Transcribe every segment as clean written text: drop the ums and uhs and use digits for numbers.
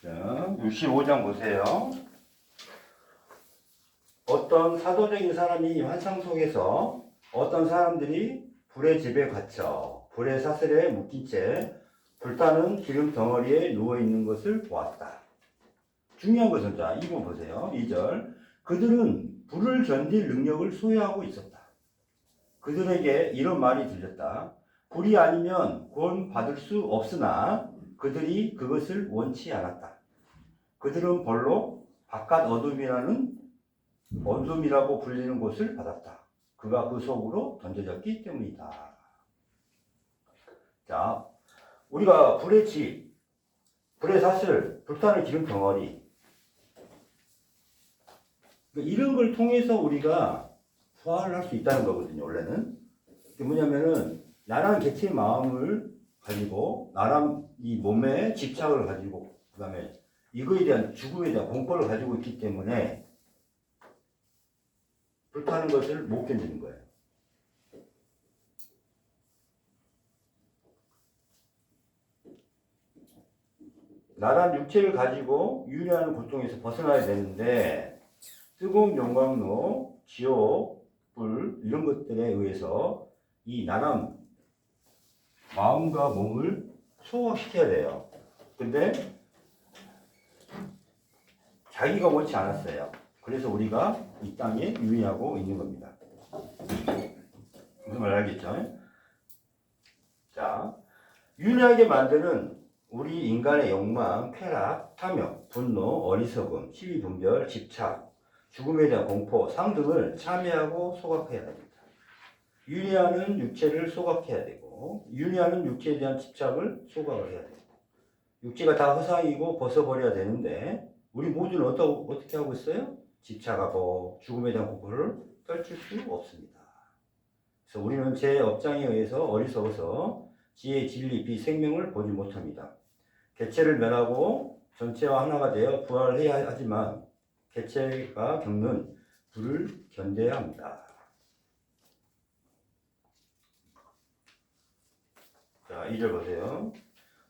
자, 65장 보세요. 어떤 사도적인 사람이 환상 속에서 어떤 사람들이 불의 집에 갇혀 불의 사슬에 묶인 채 불타는 기름 덩어리에 누워있는 것을 보았다. 중요한 것은 자, 이거 보세요. 2절. 그들은 불을 견딜 능력을 소유하고 있었다. 그들에게 이런 말이 들렸다. 불이 아니면 구원 받을 수 없으나 그들이 그것을 원치 않았다. 그들은 벌로 바깥 어둠이라고 불리는 곳을 받았다. 그가 그 속으로 던져졌기 때문이다. 자, 우리가 불의 집, 불의 사슬, 불타는 기름 덩어리, 이런 걸 통해서 우리가 부활을 할 수 있다는 거거든요, 원래는. 그게 뭐냐면은, 나라는 개체의 마음을 가지고, 나란 이 몸에 집착을 가지고, 그 다음에 이거에 대한 죽음에 대한 공포를 가지고 있기 때문에, 불타는 것을 못 견디는 거예요. 나란 육체를 가지고 유리하는 고통에서 벗어나야 되는데, 뜨거운 용광로, 지옥, 불, 이런 것들에 의해서 이 나란 마음과 몸을 소화시켜야 돼요. 근데 자기가 원치 않았어요. 그래서 우리가 이 땅에 유의하고 있는 겁니다. 무슨 말 알겠죠? 자, 유리하게 만드는 우리 인간의 욕망, 쾌락, 탐욕, 분노, 어리석음, 시비분별, 집착, 죽음에 대한 공포, 상등을 참여하고 소각해야 됩니다. 유리하는 육체를 소각해야 되고, 유리하는 육체에 대한 집착을 소각을 해야 되고, 육체가 다 허상이고 벗어버려야 되는데, 우리 모두는 어떻게 하고 있어요? 집착하고 죽음에 대한 공포를 떨칠 수 없습니다. 그래서 우리는 제 업장에 의해서 어리석어서 지혜, 진리, 비, 생명을 보지 못합니다. 개체를 멸하고 전체와 하나가 되어 부활해야 하지만 개체가 겪는 불을 견뎌야 합니다. 자, 2절 보세요.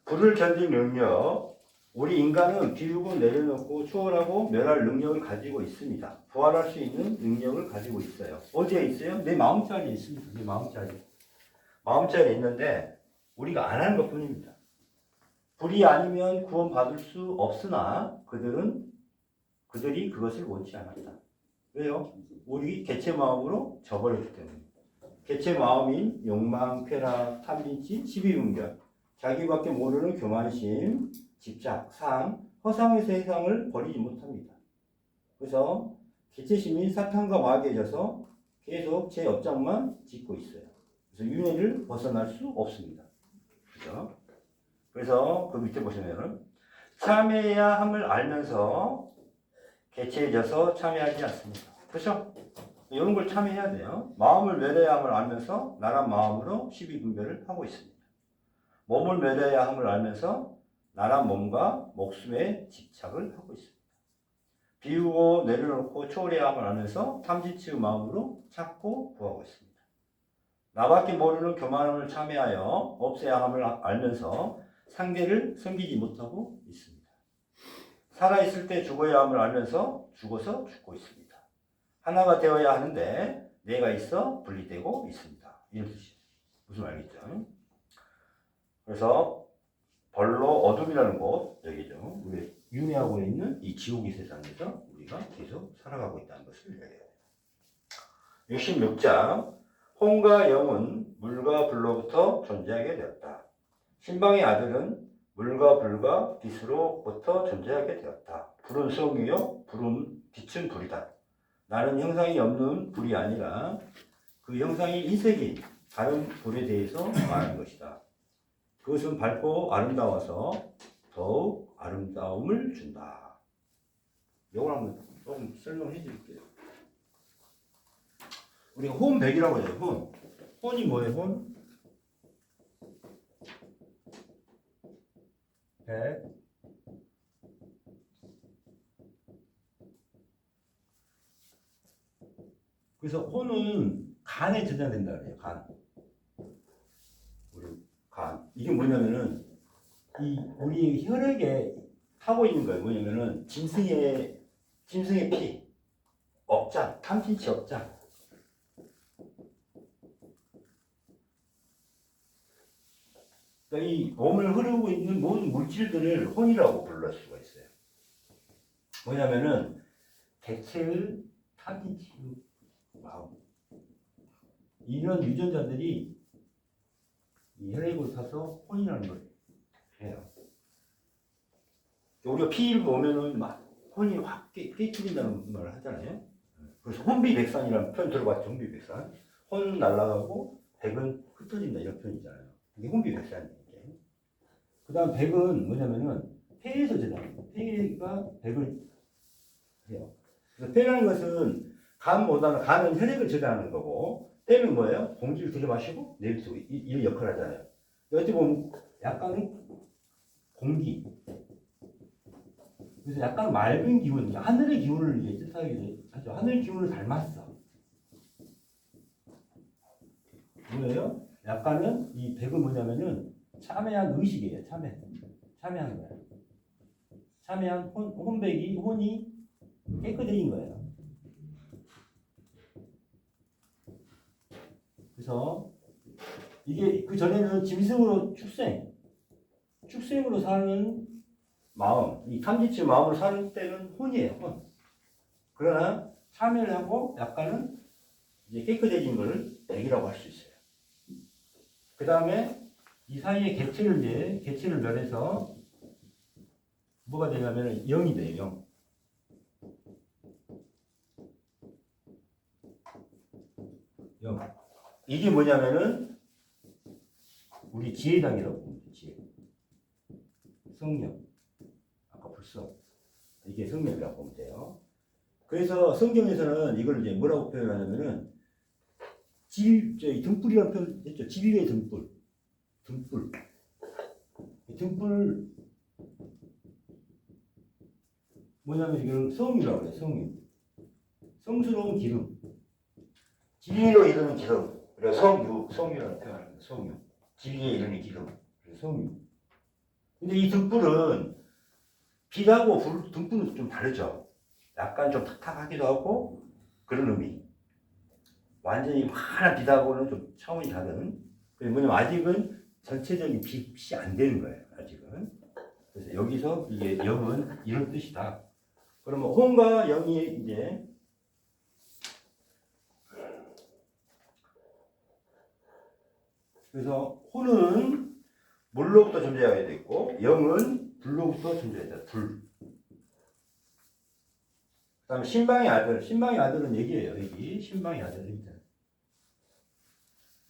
불을 견딜 능력, 우리 인간은 비우고 내려놓고 초월하고 멸할 능력을 가지고 있습니다. 부활할 수 있는 능력을 가지고 있어요. 어디에 있어요? 내 마음자리에 있습니다. 내 마음자리에 있는데 우리가 안 하는 것 뿐입니다. 불이 아니면 구원받을 수 없으나 그들이 그것을 원치 않았다. 왜요? 우리 개체 마음으로 저버렸기 때문에. 개체 마음인 욕망, 쾌락, 탐진치, 시비분별, 자기밖에 모르는 교만심, 집착, 상, 허상의 세상을 버리지 못합니다. 그래서 개체심이 사탄과 마귀해져서 계속 제 업장만 짓고 있어요. 그래서 윤회를 벗어날 수 없습니다. 그죠? 그래서 그 밑에 보시면은 참여해야 함을 알면서 개체해져서 참여하지 않습니다. 그렇죠? 이런 걸 참여해야 돼요. 마음을 멸해야 함을 알면서 나란 마음으로 시비분별을 하고 있습니다. 몸을 멸해야 함을 알면서 나란 몸과 목숨에 집착을 하고 있습니다. 비우고 내려놓고 초월해야 함을 알면서 탐진치의 마음으로 찾고 구하고 있습니다. 나밖에 모르는 교만함을 참여하여 없애야 함을 알면서 상대를 섬기지 못하고 있습니다. 살아있을 때 죽어야 함을 알면서 죽어서 죽고 있습니다. 하나가 되어야 하는데 내가 있어 분리되고 있습니다. 이런 뜻이에요. 무슨 말이죠? 그래서 벌로 어둠이라는 곳, 여기죠. 우리 윤회하고 있는 이 지옥의 세상에서 우리가 계속 살아가고 있다는 것을 얘기해요. 66장 혼과 영은 물과 불로부터 존재하게 되었다. 신방의 아들은 물과 불과 빛으로부터 존재하게 되었다. 불은 성이요, 빛은 불이다. 나는 형상이 없는 불이 아니라 그 형상이 인색인 다른 불에 대해서 말하는 것이다. 그것은 밝고 아름다워서 더욱 아름다움을 준다. 이걸 한번 조금 설명해 드릴게요. 우리가 혼백이라고 해요. 혼이 뭐예요? 혼? 백. 그래서 혼은 간에 저장된다 그래요. 간. 우리 간. 이게 뭐냐면은 우리 혈액에 하고 있는 거예요. 뭐냐면은 짐승의 피, 업장, 탐진치 업장. 그러니까 이 몸을 흐르고 있는 모든 물질들을 혼이라고 부를 수가 있어요. 뭐냐면은 객체의 탐진치 마음. 이런 유전자들이 이 혈액을 타서 혼이라는 걸 해요. 우리가 피를 보면은 막 혼이 확 깨트린다는 말을 하잖아요. 그래서 혼비백산이라는 표현 들어봤죠? 혼비백산. 혼 날아가고 백은 흩어진다 이런 표현이잖아요. 이게 혼비백산이에요. 그 다음 백은 뭐냐면은 폐에서 제작해요. 폐가 백을 해요. 그래서 폐라는 것은 간보다는 간은 혈액을 저장하는 거고 폐는 뭐예요? 공기를 들이마시고 내뱉고 이런 역할을 하잖아요. 어찌 보면 약간은 공기. 그래서 약간 맑은 기운, 하늘의 기운을 이제 뜻하기도 하죠. 하늘 기운을 닮았어. 뭐예요? 약간은 이 백은 뭐냐면은 참회한 의식이에요. 참회한 거예요. 참회한 혼백이 혼이 깨끗해진 거예요. 그래서 이게 그 전에는 짐승으로 축생으로 사는 마음, 이 탐진치 마음으로 사는 때는 혼이에요. 혼. 그러나 참회를 하고 약간은 이제 깨끗해진 것을 백이라고 할 수 있어요. 그 다음에 이 사이에 개체를 멸해서 뭐가 되냐면 영이 돼요. 영. 이게 뭐냐면은 우리 지혜당이라고 봅니다. 지혜. 성령. 아까 벌써 이게 성령이라고 보면 돼요. 그래서 성경에서는 이걸 이제 뭐라고 표현하냐면은 등불이라는 표현 했죠. 진리의 등불. 등불 뭐냐면 이걸 성이라고 해요. 성스러운 기름. 진리로 이르는 기름. 그래서 성유라는 표현합니다. 성유. 진리에 이르는 기름. 성유. 근데 이 등불은 빛하고 등불은 좀 다르죠. 약간 좀 탁탁하기도 하고 그런 의미. 완전히 환한 빛하고는 좀 차원이 다른. 뭐냐면 아직은 전체적인 빛이 안 되는 거예요. 아직은. 그래서 여기서 이게 영은 이런 뜻이다. 그러면 혼과 영이 이제 그래서 혼은 물로부터 존재하게 돼 있고 영은 불로부터 존재하게 돼. 불. 그다음에 신방의 아들은 얘기예요. 여기 신방의 아들입니다.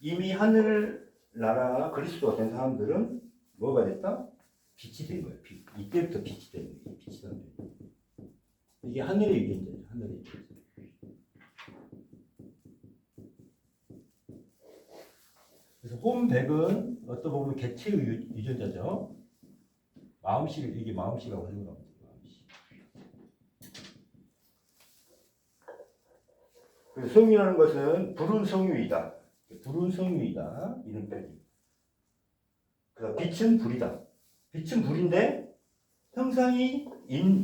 이미 하늘 나라 그리스도가 된 사람들은 뭐가 됐다? 빛이 된 거예요. 빛. 이때부터 빛이 된 거예요. 빛이 된 거예요. 이게 하늘의 유전자죠. 하늘의 유전자. 그래서 혼백은 어떤 보면 개체의 유전자죠. 이게 마음씨라고 하는 겁니다. 마음씨. 그래서 성유라는 것은 불은 성유이다. 이런 표현입니다. 그래서 빛은 불이다. 빛은 불인데 형상이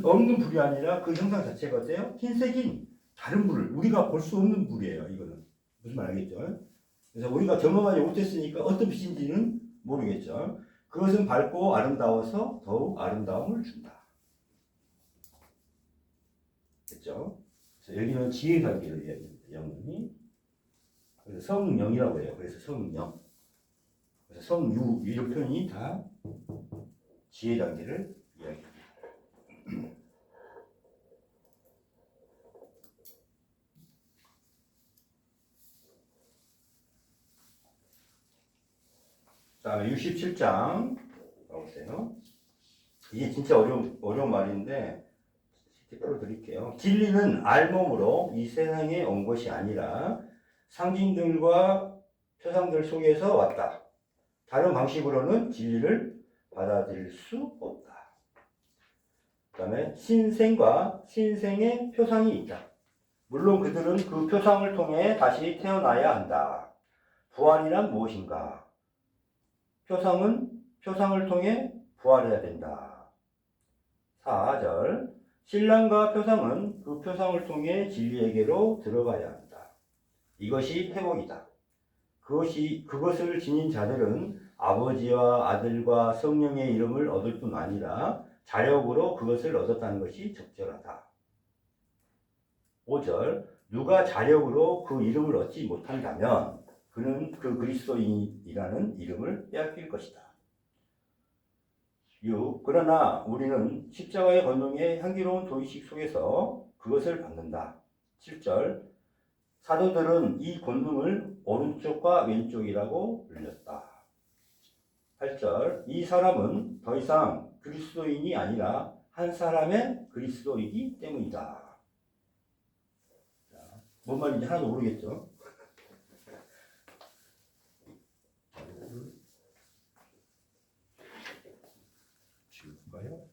없는 불이 아니라 그 형상 자체가 어때요? 흰색인 다른 불을 우리가 볼 수 없는 불이에요. 이거는 무슨 말 알겠죠? 그래서 우리가 경험하지 못했으니까 어떤 빛인지는 모르겠죠. 그것은 밝고 아름다워서 더욱 아름다움을 준다. 됐죠? 그래서 여기는 지혜 단계를 이야기합니다. 영이. 그래서 성령이라고 해요. 그래서 성령. 그래서 성유 이런 표현이 다 지혜 단계를 이야기합니다. 다음에 67장 나오세요. 이게 진짜 어려운 말인데 풀어드릴게요. 진리는 알몸으로 이 세상에 온 것이 아니라 상징들과 표상들 속에서 왔다. 다른 방식으로는 진리를 받아들일 수 없다. 그 다음에 신생과 신생의 표상이 있다. 물론 그들은 그 표상을 통해 다시 태어나야 한다. 부활이란 무엇인가? 표상은 표상을 통해 부활해야 된다. 4절 신랑과 표상은 그 표상을 통해 진리에게로 들어가야 한다. 이것이 회복이다. 그것을 지닌 자들은 아버지와 아들과 성령의 이름을 얻을 뿐 아니라 자력으로 그것을 얻었다는 것이 적절하다. 5절 누가 자력으로 그 이름을 얻지 못한다면 그는 그 그리스도인이라는 이름을 빼앗길 것이다. 6. 그러나 우리는 십자가의 권능의 향기로운 도의식 속에서 그것을 받는다. 7절 사도들은 이 권능을 오른쪽과 왼쪽이라고 불렸다. 8절 이 사람은 더 이상 그리스도인이 아니라 한 사람의 그리스도이기 때문이다. 자, 뭔 말인지 하나도 모르겠죠? 지울까요?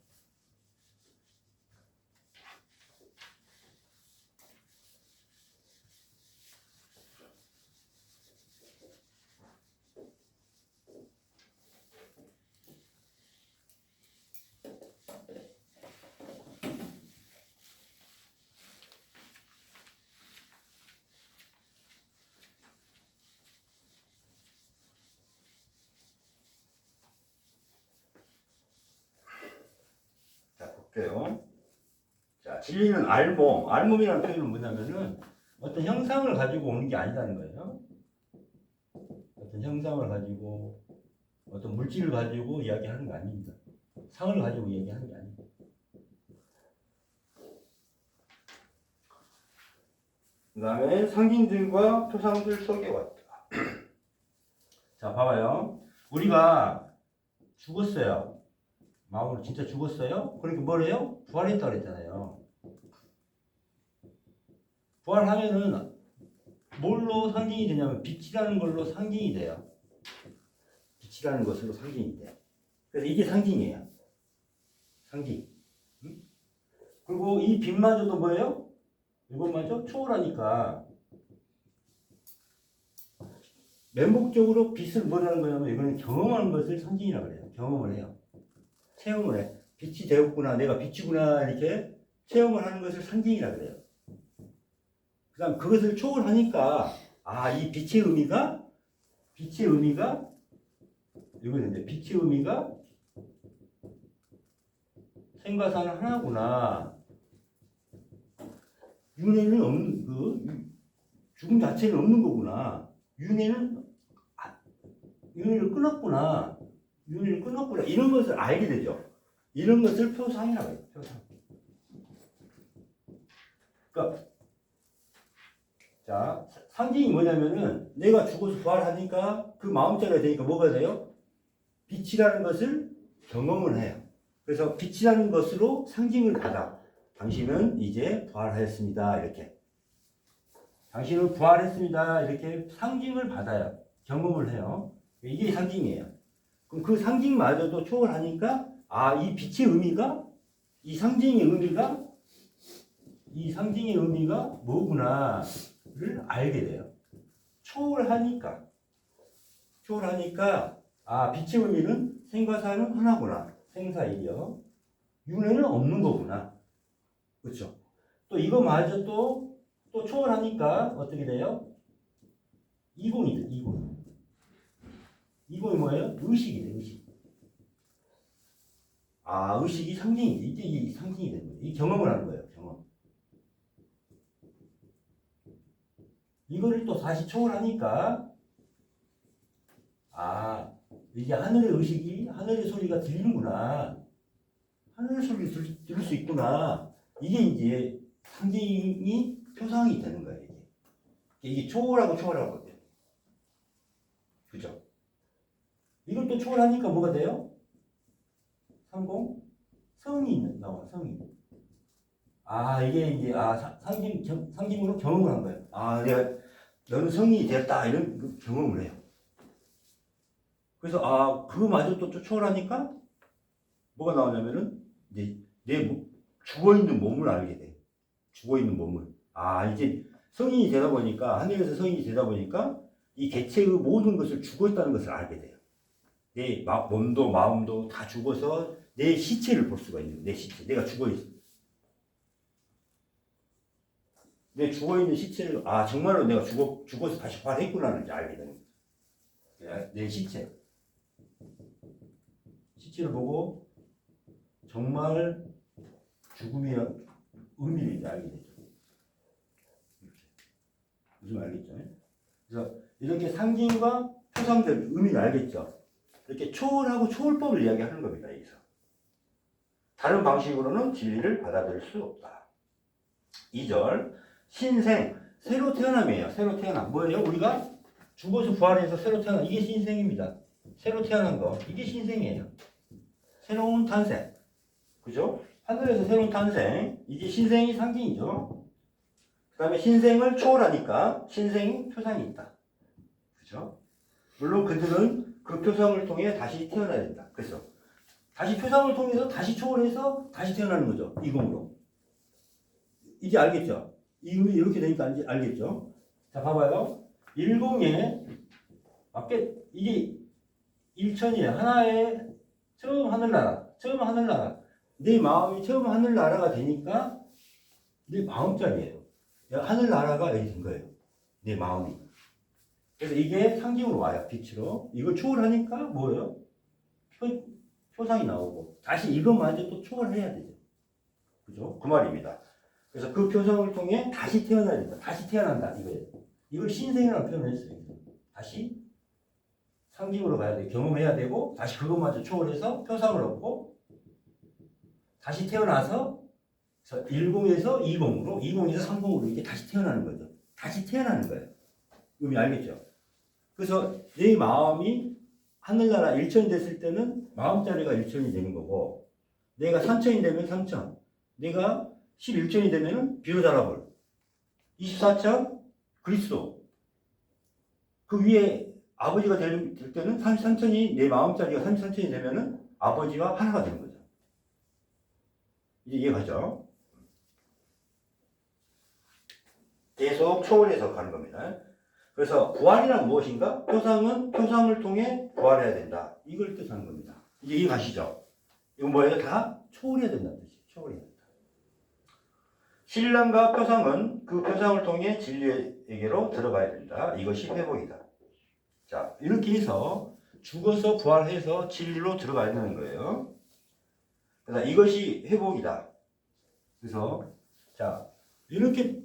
볼게요. 자, 진리는 알몸. 알몸이라는 표현은 뭐냐면은 어떤 형상을 가지고 오는 게 아니라는 거예요. 어떤 형상을 가지고 어떤 물질을 가지고 이야기하는 거 아닙니다. 상을 가지고 이야기하는 게 아닙니다. 그 다음에 상징들과 표상들 속에 왔다. 자, 봐봐요. 우리가 죽었어요. 마음으로 진짜 죽었어요? 그러니까 뭘 해요? 부활했다고 그랬잖아요. 부활하면은 뭘로 상징이 되냐면 빛이라는 걸로 상징이 돼요. 빛이라는 것으로 상징이 돼요. 그래서 이게 상징이에요. 상징. 응? 그리고 이 빛마저도 뭐예요? 이것마저 초월하니까 맹목적으로 빛을 뭐라는 거냐면 이거는 경험하는 것을 상징이라고 그래요. 경험을 해요. 체험을 해. 빛이 되었구나. 내가 빛이구나. 이렇게 체험을 하는 것을 상징이라고 그래요. 그 다음 그것을 초월하니까 이 빛의 의미가 이거는데 빛의 의미가 생과 사는 하나구나. 윤회는 없는 죽음 자체는 없는 거구나. 윤회를 끊었구나. 윤회를 끊었구나. 이런 것을 알게 되죠. 이런 것을 표상이라고 해요. 표상. 그러니까 자, 상징이 뭐냐면은 내가 죽어서 부활하니까 그 마음자리가 되니까 뭐가 돼요? 빛이라는 것을 경험을 해요. 그래서 빛이라는 것으로 상징을 받아. 당신은 이제 부활하였습니다. 이렇게. 당신은 부활했습니다. 이렇게 상징을 받아요. 경험을 해요. 이게 상징이에요. 그럼 그 상징마저도 초월하니까 이 빛의 의미가 이 상징의 의미가 뭐구나를 알게 돼요. 초월하니까 빛의 의미는 생과 사는 하나구나. 생사이요. 윤회는 없는 거구나. 그렇죠? 또 이거마저 또 초월하니까 어떻게 돼요? 이공이 돼. 이공이 뭐예요? 의식이 돼. 의식. 의식이 상징이지. 이게 이 상징이 되는 거예요. 이 경험을 하는 거예요. 경험. 이거를 또 다시 초월하니까 이게 하늘의 의식이 하늘의 소리가 들리는구나. 하늘의 소리를 들을 수 있구나. 이게 이제 상징이 표상이 되는 거예요. 이게 초월하고 거든요. 그죠? 이걸 또 초월하니까 뭐가 돼요? 30 성이 나와. 성이. 이게 이제 상징으로 경험을 한 거예요. 내가 너는 성이 됐다 이런 경험을 해요. 그래서 그거마저 또 초월하니까 뭐가 나오냐면은 이제 내 죽어 있는 몸을 알게 돼. 죽어 있는 몸을. 이제 성인이 되다 보니까 하늘에서 성인이 되다 보니까 이 개체의 모든 것을 죽어 있다는 것을 알게 돼요. 내 몸도 마음도 다 죽어서 내 시체를 볼 수가 있는 거야. 내 시체. 내가 죽어있어. 내 죽어있는 시체를, 아, 정말로 내가 죽어서 다시 부활했구나를 알게 되는 거야. 내 시체. 시체를 보고 정말 죽음의 의미를 이제 알게 되죠. 이렇게. 무슨 알겠죠? 그래서 이렇게 상징과 표상들 의미를 알겠죠? 이렇게 초월하고 초월법을 이야기하는 겁니다. 여기서. 다른 방식으로는 진리를 받아들일 수 없다. 2절 신생, 새로 태어남이에요. 새로 태어남. 뭐예요? 우리가 죽어서 부활해서 새로 태어남. 이게 신생입니다. 새로 태어난 거. 이게 신생이에요. 새로운 탄생. 그죠? 하늘에서 새로운 탄생. 이게 신생이 상징이죠. 그 다음에 신생을 초월하니까 신생이 표상이 있다. 그죠? 물론 그들은 그 표상을 통해 다시 태어나야 된다. 그래서 다시 표상을 통해서 다시 초월해서 다시 태어나는 거죠. 이공으로. 이제 알겠죠? 이렇게 되니까 알겠죠? 자, 봐봐요. 일공에 맞게 이게 일천이에요. 하나의 처음 하늘나라. 처음 하늘나라. 내 마음이 처음 하늘나라가 되니까 내 마음자리예요. 하늘나라가 여기 된 거예요. 내 마음이. 그래서 이게 상징으로 와요. 빛으로. 이걸 초월하니까 뭐예요? 표상이 나오고 다시 이것마저 또 초월해야 되죠. 그죠? 그 말입니다. 그래서 그 표상을 통해 다시 태어나야 된다. 다시 태어난다. 이거예요. 이걸 신생이라고 표현했어요. 다시 상징으로 가야 돼. 경험해야 되고 다시 그것마저 초월해서 표상을 얻고 다시 태어나서 10에서 20으로 20에서 30으로 이게 다시 태어나는 거죠. 다시 태어나는 거예요. 의미 알겠죠? 그래서 내 마음이 하늘나라 1천이 됐을 때는 마음자리가 1천이 되는 거고 내가 3천이 되면 3천 내가 11천이 되면 비로자라볼 24천 그리스도 그 위에 아버지가 될 때는 33천이 내 마음자리가 33천이 되면은 아버지와 하나가 되는 거죠. 이제 이해가죠? 계속 초월해서 가는 겁니다. 그래서 부활이란 무엇인가? 표상은 표상을 통해 부활해야 된다. 이걸 뜻하는 겁니다. 이제 이해가시죠? 이건 뭐예요? 다 초월해야 된다는 뜻이에요. 초월해야 된다. 신랑과 표상은 그 표상을 통해 진리에게로 들어가야 된다. 이것이 회복이다. 자, 이렇게 해서 죽어서 부활해서 진리로 들어가야 되는 거예요. 그래서 이것이 회복이다. 그래서 자, 이렇게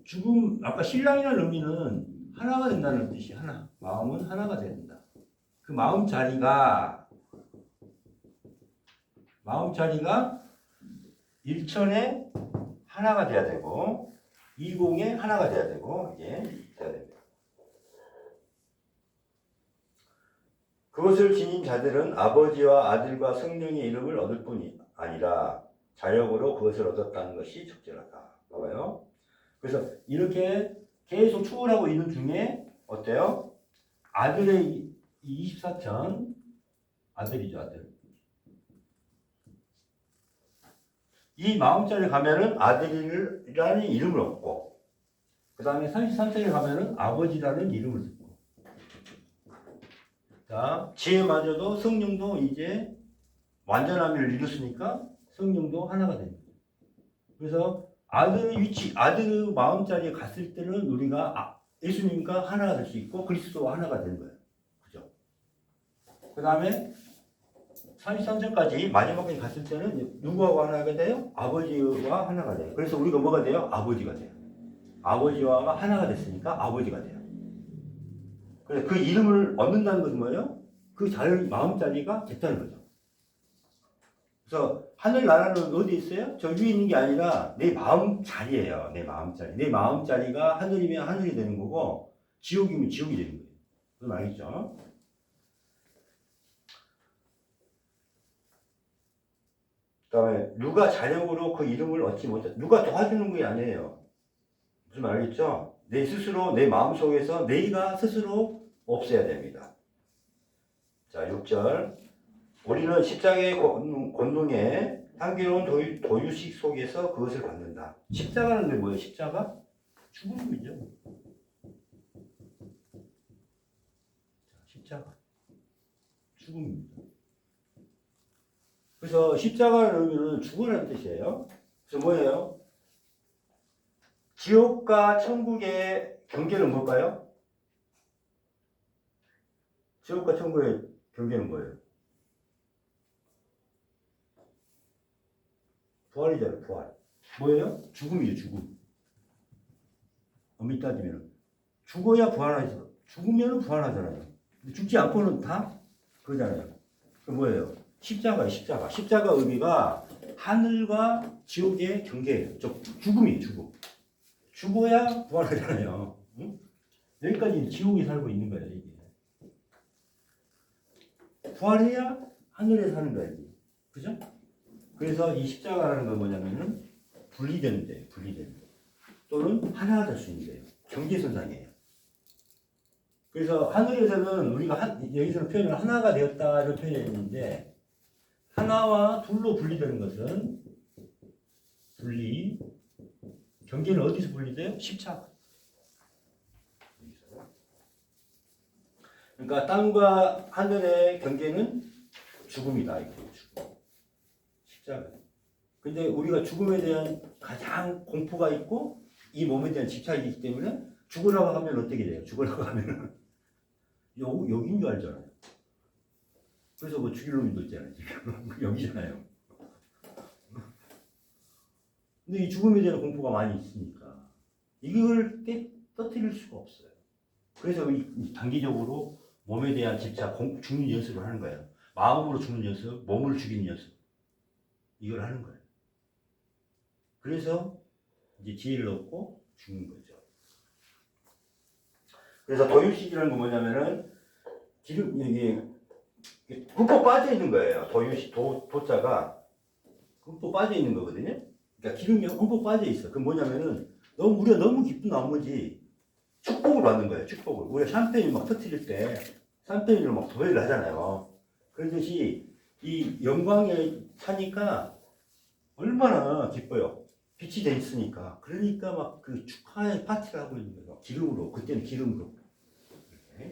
죽음, 아까 신랑이라는 의미는 하나가 된다는 뜻이 하나. 마음은 하나가 된다. 그 마음 자리가 일천에 하나가 돼야 되고 이공에 하나가 돼야 되고 이게 돼야 됩니다. 그것을 지닌 자들은 아버지와 아들과 성령의 이름을 얻을 뿐이 아니라 자력으로 그것을 얻었다는 것이 적절하다. 봐봐요. 그래서 이렇게 계속 초월하고 있는 중에 어때요? 아들의 24천 아들이죠, 아들. 이 마음자리에 가면은 아들이라는 이름을 얻고 그 다음에 33층에 가면은 아버지라는 이름을 듣고 자, 지혜마저도 성령도 이제 완전함을 이뤘으니까 성령도 하나가 됩니다. 그래서 아들의 위치, 아들의 마음자리에 갔을 때는 우리가 예수님과 하나가 될 수 있고 그리스도와 하나가 되는 거예요. 그죠? 그 다음에 33절까지 마지막까지 갔을 때는 누구하고 하나가 돼요? 아버지와 하나가 돼요. 그래서 우리가 뭐가 돼요? 아버지가 돼요. 아버지와 하나가 됐으니까 아버지가 돼요. 그래서 그 이름을 얻는다는 것은 뭐예요? 그 마음자리가 됐다는 거죠. 그래서 하늘나라는 어디 있어요? 저 위에 있는 게 아니라 내 마음자리예요. 내 마음자리. 내 마음자리가 하늘이면 하늘이 되는 거고 지옥이면 지옥이 되는 거예요. 그건 알겠죠? 그 다음에 누가 자력으로 그 이름을 얻지 못해 누가 도와주는 게 아니에요. 무슨 말 알겠죠? 내 스스로 내 마음속에서 내가 스스로 없애야 됩니다. 자 6절 우리는 십자가의 권능에 향기로운 도유식 속에서 그것을 받는다. 십자가는 게 뭐예요? 십자가? 죽음이죠. 십자가 죽음입니다. 그래서 십자가라는 의미는 죽어라는 뜻이에요. 그래서 뭐예요? 지옥과 천국의 경계는 뭘까요? 지옥과 천국의 경계는 뭐예요? 부활이잖아요, 부활. 뭐예요? 죽음이에요, 죽음. 엄밀히 따지면. 죽어야 부활하죠. 죽으면 부활하잖아요. 근데 죽지 않고는 다 그러잖아요. 그 뭐예요? 십자가예요, 십자가. 십자가 의미가 하늘과 지옥의 경계예요. 죽음이에요, 죽음. 죽어야 부활하잖아요. 응? 여기까지 지옥에 살고 있는 거예요, 이게. 부활해야 하늘에 사는 거예요, 그죠? 그래서 이 십자가라는 건 뭐냐면은 분리되는 데예요, 분리되는 데. 또는 하나가 될 수 있는 데예요. 경계선상이에요. 그래서 하늘에서는 우리가 여기서는 표현을 하나가 되었다 이런 표현이 있는데 하나와 둘로 분리되는 것은 분리, 경계는 어디서 분리돼요? 십자가. 그러니까 땅과 하늘의 경계는 죽음이다. 이거 죽음. 십자가. 근데 우리가 죽음에 대한 가장 공포가 있고 이 몸에 대한 집착이 있기 때문에 죽으라고 하면 어떻게 돼요? 죽으라고 하면 여기인 줄 알잖아요. 그래서 뭐 죽일 놈도 있잖아요. 지금 여기잖아요. 근데 이 죽음에 대한 공포가 많이 있으니까 이걸 떠뜨릴 수가 없어요. 그래서 단기적으로 몸에 대한 집착, 죽는 연습을 하는 거예요. 마음으로 죽는 연습, 몸을 죽이는 연습. 이걸 하는 거예요. 그래서 이제 지혜를 얻고 죽는 거죠. 그래서 도유식이라는 건 뭐냐면은 기름 이게 흠뻑 빠져 있는 거예요. 도유식 도자가 흠뻑 빠져 있는 거거든요. 그러니까 기름이 흠뻑 빠져 있어. 그 뭐냐면은 우리가 너무 기쁜 나머지 축복을 받는 거예요. 축복을. 우리가 샴페인 막 터뜨릴 때 샴페인으로 막 도배를 하잖아요. 그러듯이 이 영광에 사니까 얼마나 기뻐요. 빛이 돼 있으니까. 그러니까 막 그 축하의 파티를 하고 있는 거예요. 기름으로. 그때는 기름으로.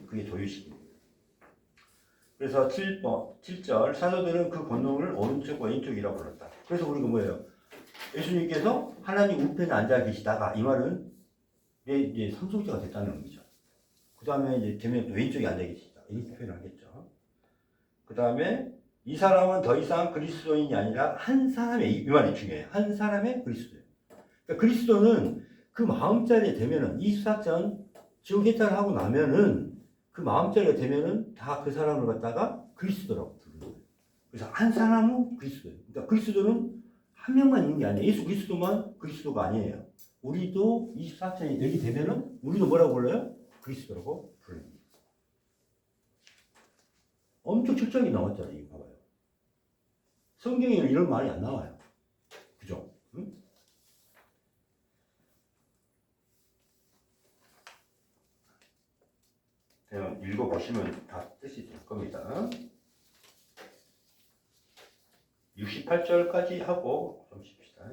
그게 도유식입니다. 그래서 7절 사도들은 그 권능을 오른쪽 왼쪽이라고 불렀다. 그래서 우리가 뭐예요? 예수님께서 하나님 우편에 앉아 계시다가 이 말은 이제 상속자가 됐다는 의미죠. 그 다음에 이제 되면 왼쪽에 앉아 계시다. 이렇게 표현하겠죠. 그 다음에 이 사람은 더 이상 그리스도인이 아니라 한 사람의, 이 말이 중요해요. 한 사람의 그리스도예요. 그러니까 그리스도는 그 마음자리에 되면은 24전 지옥개탈을 하고 나면은 그 마음자리가 되면은 다 그 사람을 갖다가 그리스도라고 부르는 거예요. 그래서 한 사람은 그리스도예요. 그러니까 그리스도는 한 명만 있는 게 아니에요. 예수 그리스도만 그리스도가 아니에요. 우리도 24천이 여기 되면은 우리도 뭐라고 불러요? 그리스도라고 불러요. 엄청 철저하게 나왔잖아요. 이거 봐봐요. 성경에는 이런 말이 안 나와요. 그죠? 응? 그냥 읽어보시면 다 뜻이 될 겁니다. 68절까지 하고 좀 쉽시다.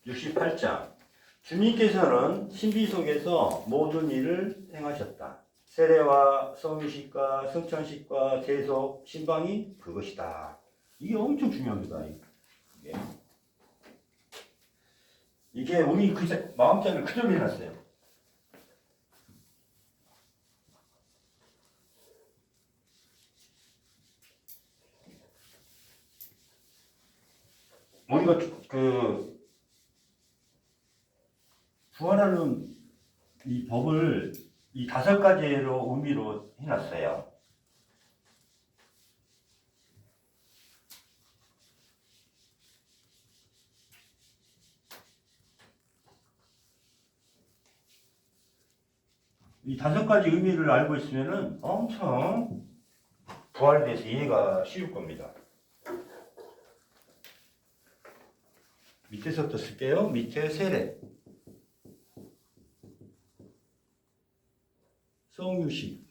68장. 주님께서는 신비 속에서 모든 일을 행하셨다. 세례와 성유식과 성찬식과 세속, 신방이 그것이다. 이게 엄청 중요합니다. 이게 우리 마음자를 그대로 해놨어요. 우리가 부활하는 이 법을 이 5가지로 의미로 해놨어요. 이 5가지 의미를 알고 있으면은 엄청 부활에 대해서 이해가 쉬울 겁니다. 밑에서부터 쓸게요. 밑에 세례, 성유식,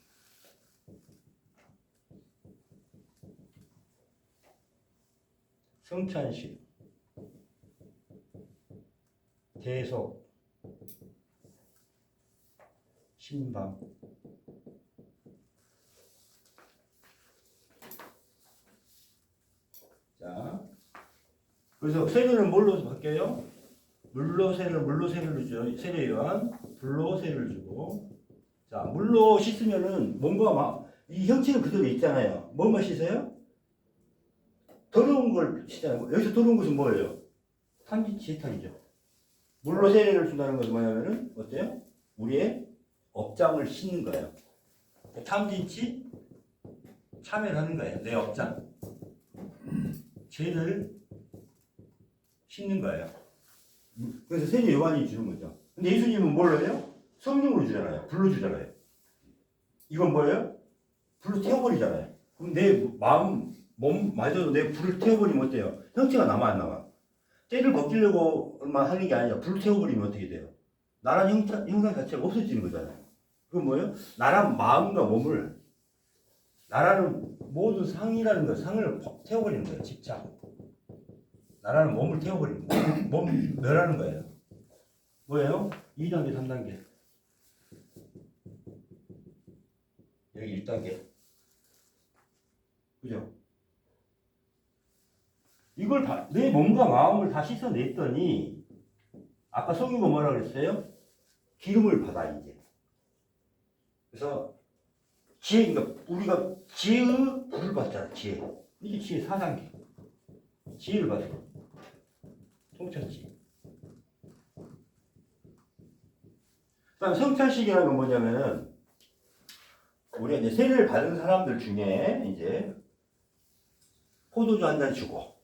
성찬식, 대속, 신방. 자, 그래서 세례는 뭘로 바뀌어요? 물로 세례를 주죠. 세례 요한, 불로 세례를 주고. 자, 물로 씻으면은 몸과 이 형체는 그대로 있잖아요. 뭐만 씻어요? 더러운 걸 씻잖아요. 여기서 더러운 것은 뭐예요? 탐진치 세탁이죠. 물로 세례를 준다는 것은 뭐냐면은 어때요? 우리의 업장을 씻는 거예요. 탐진치 참여하는 거예요. 내 업장. 죄를 씻는 거예요. 그래서 세례 요한이 주는 거죠. 근데 예수님은 뭘로 해요? 성령으로 주잖아요. 불로 주잖아요. 이건 뭐예요? 불로 태워버리잖아요. 그럼 내 마음, 몸마저도 내 불을 태워버리면 어때요? 형체가 남아 안 남아? 때를 벗기려고만 하는 게 아니라 불을 태워버리면 어떻게 돼요? 나란 형상 자체가 없어지는 거잖아요. 그건 뭐예요? 나란 마음과 몸을, 나라는 모든 상이라는 거, 상을 태워버리는 거예요. 집착. 나라는 몸을 태워버리는 거예요. 몸 멸하는 거예요. 뭐예요? 2단계, 3단계. 여기 1단계. 그죠? 이걸 내 몸과 마음을 다 씻어냈더니, 아까 성유가 뭐라 그랬어요? 기름을 받아, 이제. 그래서, 그러니까 우리가 지혜의 불을 받잖아, 지혜. 이게 지혜 4단계. 지혜를 받아. 성찬식. 그다음 성찬식이라는 건 뭐냐면은, 우리가 이제 세례를 받은 사람들 중에 이제 포도주 한 잔 주고,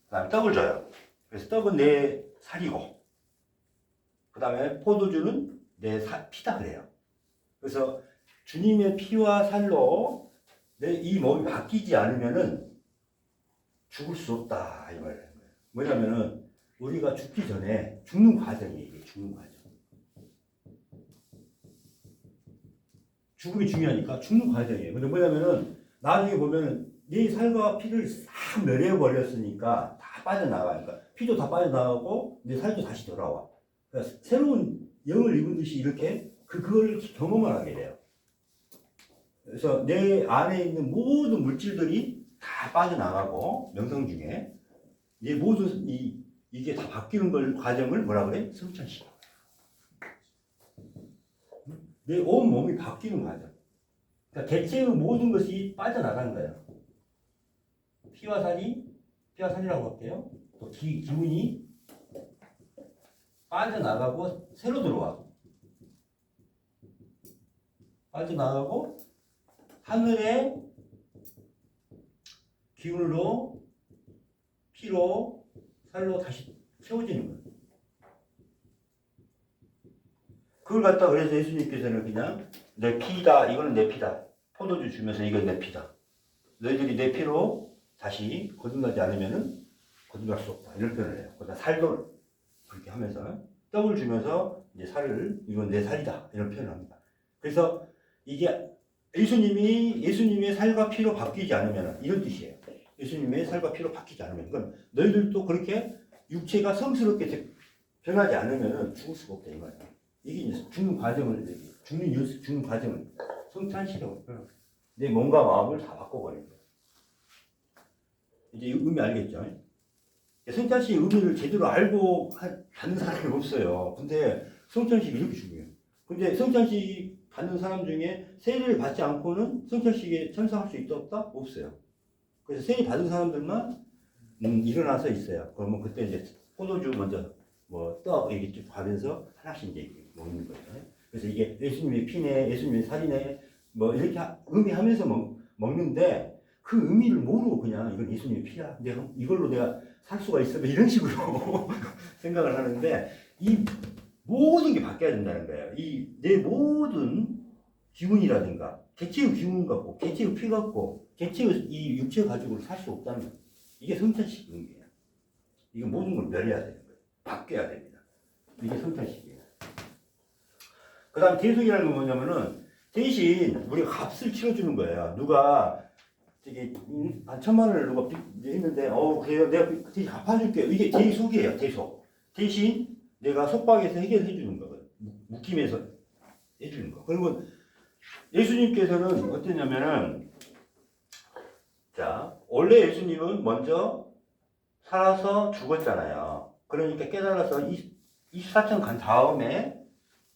그 다음에 떡을 줘요. 그래서 떡은 내 살이고, 그 다음에 포도주는 내 피다 그래요. 그래서 주님의 피와 살로 내 이 몸이 바뀌지 않으면은 죽을 수 없다 이 말이에요. 뭐냐면은 우리가 죽기 전에 죽는 과정이에요. 이게 죽는 과정. 죽음이 중요하니까 죽는 과정이에요. 근데 뭐냐면은 나중에 보면은 내 살과 피를 싹 멸해버렸으니까 다 빠져나가니까 피도 다 빠져나가고 내 살도 다시 돌아와. 그러니까 새로운 영을 입은 듯이 이렇게 그걸 경험을 하게 돼요. 그래서 내 안에 있는 모든 물질들이 다 빠져나가고 명성 중에 이 모든 이게 다 바뀌는 걸 과정을 뭐라 그래? 성찬식. 내 온 몸이 바뀌는 과정. 그러니까 대체의 모든 것이 빠져나가는 거예요. 피와 살이라고 할게요. 또 기운이 빠져나가고 새로 들어와. 빠져나가고 하늘의 기운으로 피로 살로 다시 채워지는 거예요. 그걸 갖다 그래서 예수님께서는 그냥 내 피다, 이거는 내 피다. 포도주 주면서 이건 내 피다. 너희들이 내 피로 다시 거듭나지 않으면은 거듭날 수 없다. 이런 표현을 해요. 그다음 살도 그렇게 하면서 떡을 주면서 이제 살을 이건 내 살이다. 이런 표현을 합니다. 그래서 이게 예수님의 살과 피로 바뀌지 않으면 이런 뜻이에요. 예수님의 살과 피로 바뀌지 않으면 그건 너희들도 그렇게 육체가 성스럽게 변하지 않으면 죽을 수가 없다 이 말이에요. 이게 이제 죽는 과정을 성찬식이라고 해요. 내 몸과 마음을 다 바꿔버리는 거예요. 이제 의미 알겠죠? 성찬식의 의미를 제대로 알고 받는 사람이 없어요. 근데 성찬식이 이렇게 중요해요. 근데 성찬식 받는 사람 중에 세례를 받지 않고는 성찬식에 참석할 수 있다 없다? 없어요. 그래서 세례 받은 사람들만 일어나서 있어요. 그러면 그때 이제 포도주 먼저 떡 이렇게 쭉 가면서 하나씩 이제 먹는 거예요. 그래서 이게 예수님의 피네, 예수님의 살이네, 이렇게 의미하면서 먹는데 그 의미를 모르고 그냥 이건 예수님의 피야. 이걸로 내가 살 수가 있어. 이런 식으로 생각을 하는데 이 모든 게 바뀌어야 된다는 거예요. 내 모든 기운이라든가 개체의 기운 갖고, 개체의 피 갖고, 개체의 이 육체 가지고 살 수 없다는 거예요. 이게 성찬식 의미예요. 이거 모든 걸 멸해야 되는 거예요. 바뀌어야 됩니다. 이게 성찬식이에요. 그 다음 대속이라는 건 뭐냐면은 대신 우리가 값을 치러주는 거예요. 누가 되게 한 1,000,000원을 누가 했는데 그래요 내가 대신 갚아줄게요. 이게 대속이에요. 대속. 대신 내가 속박에서 해결해 주는 거거든요. 묶임에서 해주는 거. 그리고 예수님께서는 어떠냐면은 자, 원래 예수님은 먼저 살아서 죽었잖아요. 그러니까 깨달아서 24층 간 다음에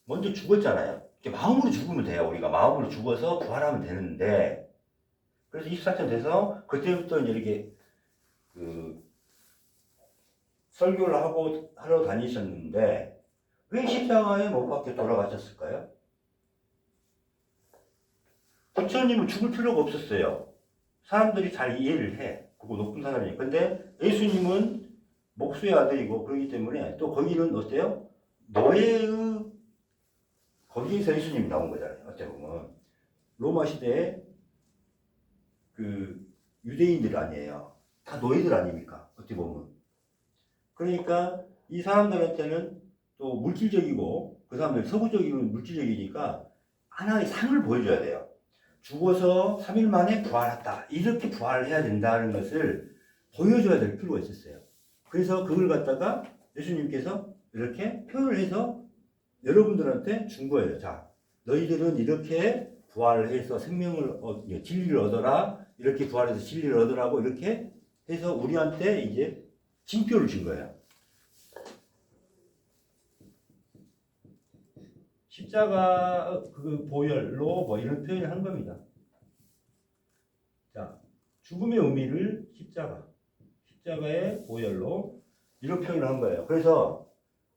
먼저 죽었잖아요. 마음으로 죽으면 돼요. 우리가 마음으로 죽어서 부활하면 되는데, 그래서 24층 돼서 그때부터 이제 이렇게 그 설교를 하러 다니셨는데 왜 십자가에 못 박혀 돌아가셨을까요? 부처님은 죽을 필요가 없었어요. 사람들이 잘 이해를 해. 그거 높은 사람이에요. 근데 예수님은 목수의 아들이고 그렇기 때문에 또 거기는 어때요? 노예의 거기에서 예수님이 나온 거잖아요. 어떻게 보면 로마 시대에 그 유대인들 아니에요. 다 노예들 아닙니까? 어떻게 보면. 그러니까 이 사람들한테는 또 물질적이고 그 사람들 서구적이고 물질적이니까 하나의 상을 보여줘야 돼요. 죽어서 3일 만에 부활했다. 이렇게 부활을 해야 된다는 것을 보여줘야 될 필요가 있었어요. 그래서 그걸 갖다가 예수님께서 이렇게 표현을 해서 여러분들한테 준 거예요. 자, 너희들은 이렇게 부활을 해서 생명을, 진리를 얻어라. 이렇게 부활해서 진리를 얻으라고 이렇게 해서 우리한테 이제 징표를 준 거예요. 십자가 그 보혈로 뭐 이런 표현을 한 겁니다. 자, 죽음의 의미를 십자가의 보혈로 이런 표현을 한 거예요. 그래서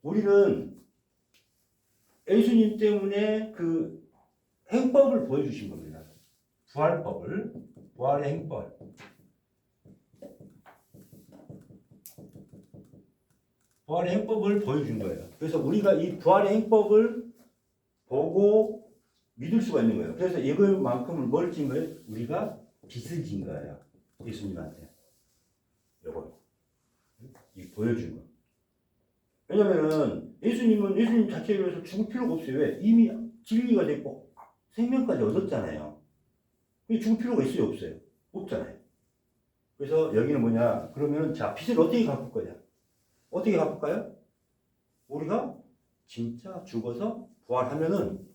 우리는 예수님 때문에 그 행법을 보여주신 겁니다. 부활의 행법. 부활의 행법을 보여준 거예요. 그래서 우리가 이 부활의 행법을 보고 믿을 수가 있는 거예요. 그래서 이거만큼은 뭘 진 거예요? 우리가 빚을 진 거예요. 예수님한테. 이거 보여준 거. 왜냐면은 예수님 자체로 해서 죽을 필요가 없어요. 왜? 이미 진리가 됐고 생명까지 얻었잖아요. 죽을 필요가 있어요? 없어요? 없잖아요. 그래서 여기는 뭐냐? 그러면은 자, 빚을 어떻게 갚을 거냐? 어떻게 갚을까요? 우리가 진짜 죽어서 부활하면은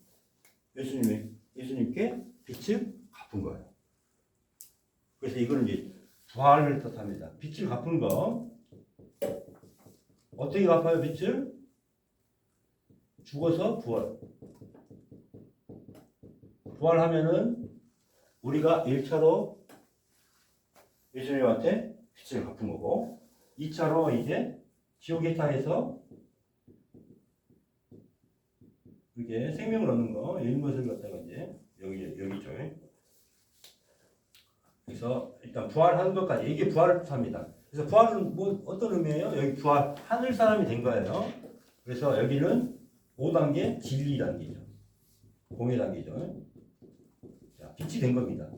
예수님께 빚을 갚은 거예요. 그래서 이거는 이제 부활을 뜻합니다. 빚을 갚은 거. 어떻게 갚아요, 빚을? 죽어서 부활하면은 우리가 1차로 예수님한테 빚을 갚은 거고, 2차로 이제 지옥의 타에서 이렇게 생명을 얻는 거, 이것을 갖다가 이제 여기죠. 그래서 일단 부활하는 것까지 이게 부활을 뜻합니다. 그래서 부활은 뭐 어떤 의미예요? 여기 부활 하늘 사람이 된 거예요. 그래서 여기는 5단계 진리 단계죠. 공의 단계죠. 자, 빛이 된 겁니다.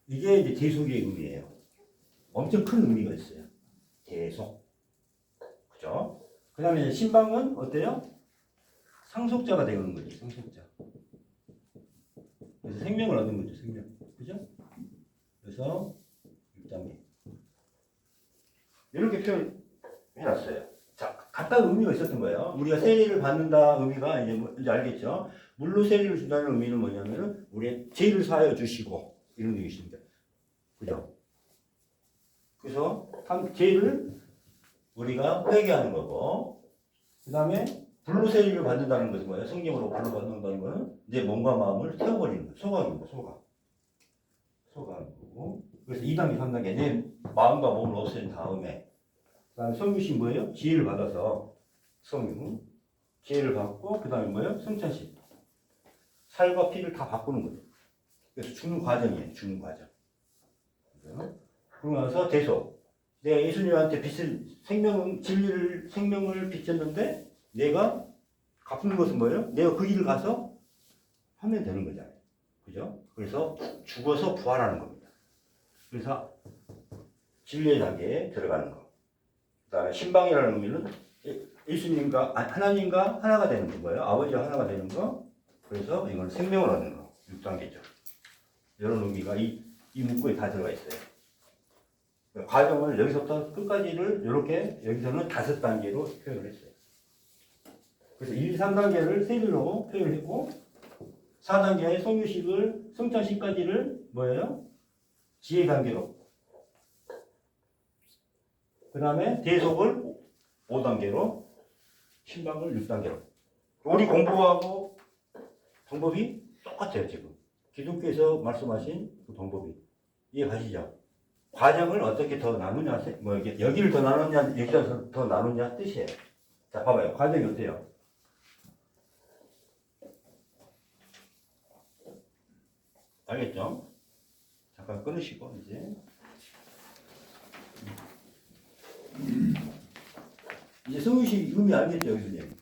이게 이제 대속의 의미예요. 엄청 큰 의미가 있어요. 대속. 그죠? 그 다음에 신방은 어때요? 상속자가 되는 거죠. 상속자. 그래서 생명을 얻는 거죠. 생명. 그죠? 그래서 6단계. 이렇게 표현해놨어요. 자, 각각 의미가 있었던 거예요. 우리가 세례를 받는다 의미가 이제 알겠죠? 물로 세례를 준다는 의미는 뭐냐면은 우리의 죄를 사하여 주시고 이런 의미입니다. 그죠? 그래서 죄를 우리가 회개하는 거고, 그 다음에 불로 세례를 받는다는 것은 뭐예요? 성령으로 불로 받는다는 것은 내 몸과 마음을 태워버리는 거예요. 소각입니다. 소각하는 거고. 그래서 2단계, 3단계 내 마음과 몸을 없앤 다음에, 그 다음에 성유신 뭐예요? 지혜를 받아서 성유, 지혜를 받고, 그 다음에 뭐예요? 성찬식. 살과 피를 다 바꾸는 거예요. 그래서 죽는 과정이에요. 죽는 과정. 그러고 나서 대속. 내가 예수님한테 생명을 비쳤는데 내가 갚는 것은 뭐예요? 내가 그 길을 가서 하면 되는 거잖아요. 그죠? 그래서 죽어서 부활하는 겁니다. 그래서 진리의 단계에 들어가는 거. 그 다음에 신방이라는 의미는 예수님과, 하나님과 하나가 되는 거예요. 아버지와 하나가 되는 거. 그래서 이건 생명을 얻는 거. 6단계죠. 이런 의미가 이 문구에 다 들어가 있어요. 과정을 여기서부터 끝까지를 이렇게 여기서는 5단계로 표현을 했어요. 그래서 1, 3단계를 세일로 표현했고 4단계의 성유식을 성찬식까지를 뭐예요? 지혜관계로. 그 다음에 대속을 5단계로, 신방을 6단계로. 우리 공부하고 방법이 똑같아요, 지금. 기독교에서 말씀하신 그 방법이. 이해가시죠? 과정을 어떻게 더 나누냐, 뭐, 여기를 더 나누냐, 여기를 더 나누냐 뜻이에요. 자, 봐봐요. 과정이 어때요? 알겠죠? 잠깐 끊으시고, 이제 성우씨 의미 알겠죠, 교수님?